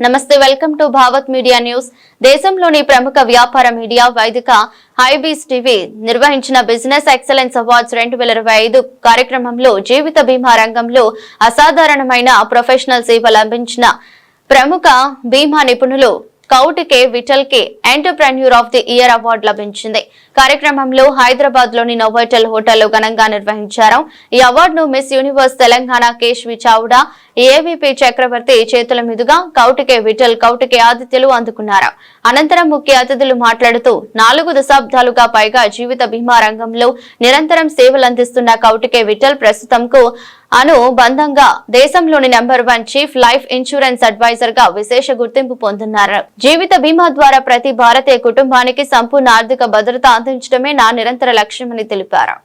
నమస్తే, welcome to Bhavat media news. దేశంలోని ప్రముఖ వ్యాపార మీడియా వేదిక హైబీస్ టీవీ నిర్వహించిన బిజినెస్ ఎక్సలెన్స్ అవార్డ్స్ 2025 కార్యక్రమంలో జీవిత బీమా రంగంలో అసాధారణమైన ప్రొఫెషనల్ సేవలు అందించిన ప్రముఖ బీమా నిపుణులు కౌటికే విఠల్ కి entrepreneur of the year award లభించింది. కార్యక్రమంలో హైదరాబాద్ లోని నోవోటెల్ హోటల్లో ఘనంగా నిర్వహించారు. ఈ అవార్డును miss universe Telangana Keshvi చావుడా, AVP చక్రవర్తి చేతుల మీదుగా కౌటికే విఠల్, కౌటికే ఆదిత్యలు అందుకున్నారు. అనంతరం ముఖ్య అతిథులు మాట్లాడుతూ 4 దశాబ్దాలుగా పైగా జీవిత బీమా రంగంలో నిరంతరం సేవలందిస్తున్న కౌటికే విఠల్ ప్రస్తుతంకు అనుబంధంగా దేశంలోని number 1 chief life insurance advisor గా విశేష గుర్తింపు పొందుతున్నారు. జీవిత బీమా ద్వారా ప్రతి భారతీయ కుటుంబానికి సంపూర్ణ ఆర్థిక భద్రత అందించడమే నా నిరంతర లక్ష్యమని తెలిపారు.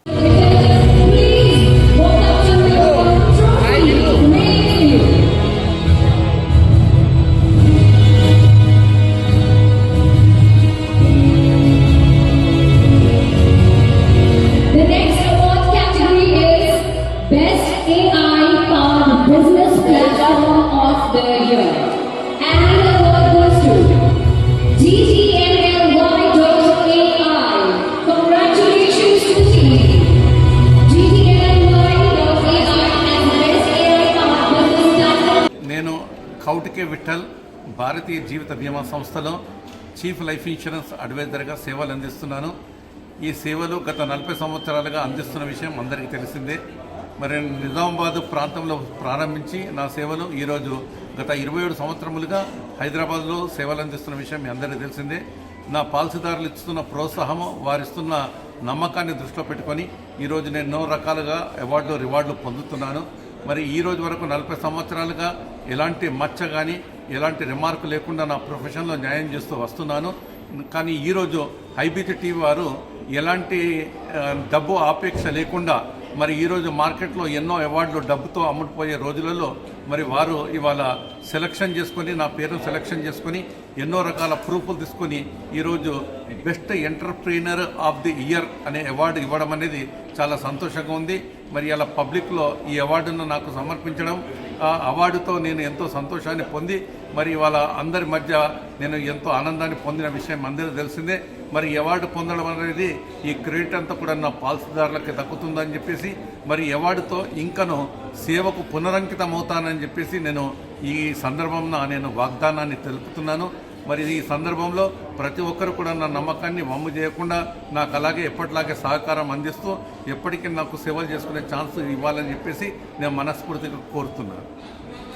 కౌటికే విఠల్ భారతీయ జీవిత బీమా సంస్థలో చీఫ్ లైఫ్ ఇన్సూరెన్స్ అడ్వైజర్గా సేవలు అందిస్తున్నాను. ఈ సేవలు గత 40 సంవత్సరాలుగా అందిస్తున్న విషయం అందరికీ తెలిసిందే. మరి నిజామాబాద్ ప్రాంతంలో ప్రారంభించి నా సేవలు ఈరోజు గత 27 సంవత్సరములుగా హైదరాబాద్లో సేవలు అందిస్తున్న విషయం మీ అందరికీ తెలిసిందే. నా పాలసీదారులు ఇస్తున్న ప్రోత్సాహము, వారిస్తున్న నమ్మకాన్ని దృష్టిలో పెట్టుకొని ఈరోజు నేను ఎన్నో రకాలుగా రివార్డులు పొందుతున్నాను. మరి ఈ రోజు వరకు 40 సంవత్సరాలుగా ఎలాంటి మచ్చ కానీ ఎలాంటి రిమార్క్ లేకుండా నా ప్రొఫెషన్లో న్యాయం చేస్తూ వస్తున్నాను. కానీ ఈరోజు హైబీస్ టీవీ వారు ఎలాంటి డబ్బు ఆపేక్ష లేకుండా మరి ఈరోజు మార్కెట్లో ఎన్నో అవార్డులు డబ్బుతో అమ్ముడుపోయే రోజులలో మరి వారు ఇవాళ సెలక్షన్ చేసుకొని, నా పేరు సెలక్షన్ చేసుకొని ఎన్నో రకాల ప్రూఫ్లు తీసుకొని ఈరోజు best entrepreneur of the year అనే అవార్డు ఇవ్వడం అనేది చాలా సంతోషంగా ఉంది. మరి ఇలా పబ్లిక్లో ఈ అవార్డును నాకు సమర్పించడం, ఆ అవార్డుతో నేను ఎంతో సంతోషాన్ని పొంది మరి ఇవాళ అందరి మధ్య నేను ఎంతో ఆనందాన్ని పొందిన విషయం అందరికీ తెలిసిందే. మరి ఈ అవార్డు పొందడం అనేది ఈ క్రెడిట్ అంతా కూడా నా పాలసీదారులకి దక్కుతుందని చెప్పేసి మరి అవార్డుతో ఇంకను సేవకు పునరంకితం అవుతానని చెప్పేసి నేను ఈ సందర్భంలో నేను వాగ్దానాన్ని తెలుపుతున్నాను. మరి ఈ సందర్భంలో ప్రతి ఒక్కరు కూడా నా నమ్మకాన్ని వమ్ము చేయకుండా నాకు అలాగే ఎప్పటిలాగే సహకారం అందిస్తూ ఎప్పటికీ నాకు సేవలు చేసుకునే ఛాన్స్ ఇవ్వాలని చెప్పేసి నేను మనస్ఫూర్తిగా కోరుతున్నాను.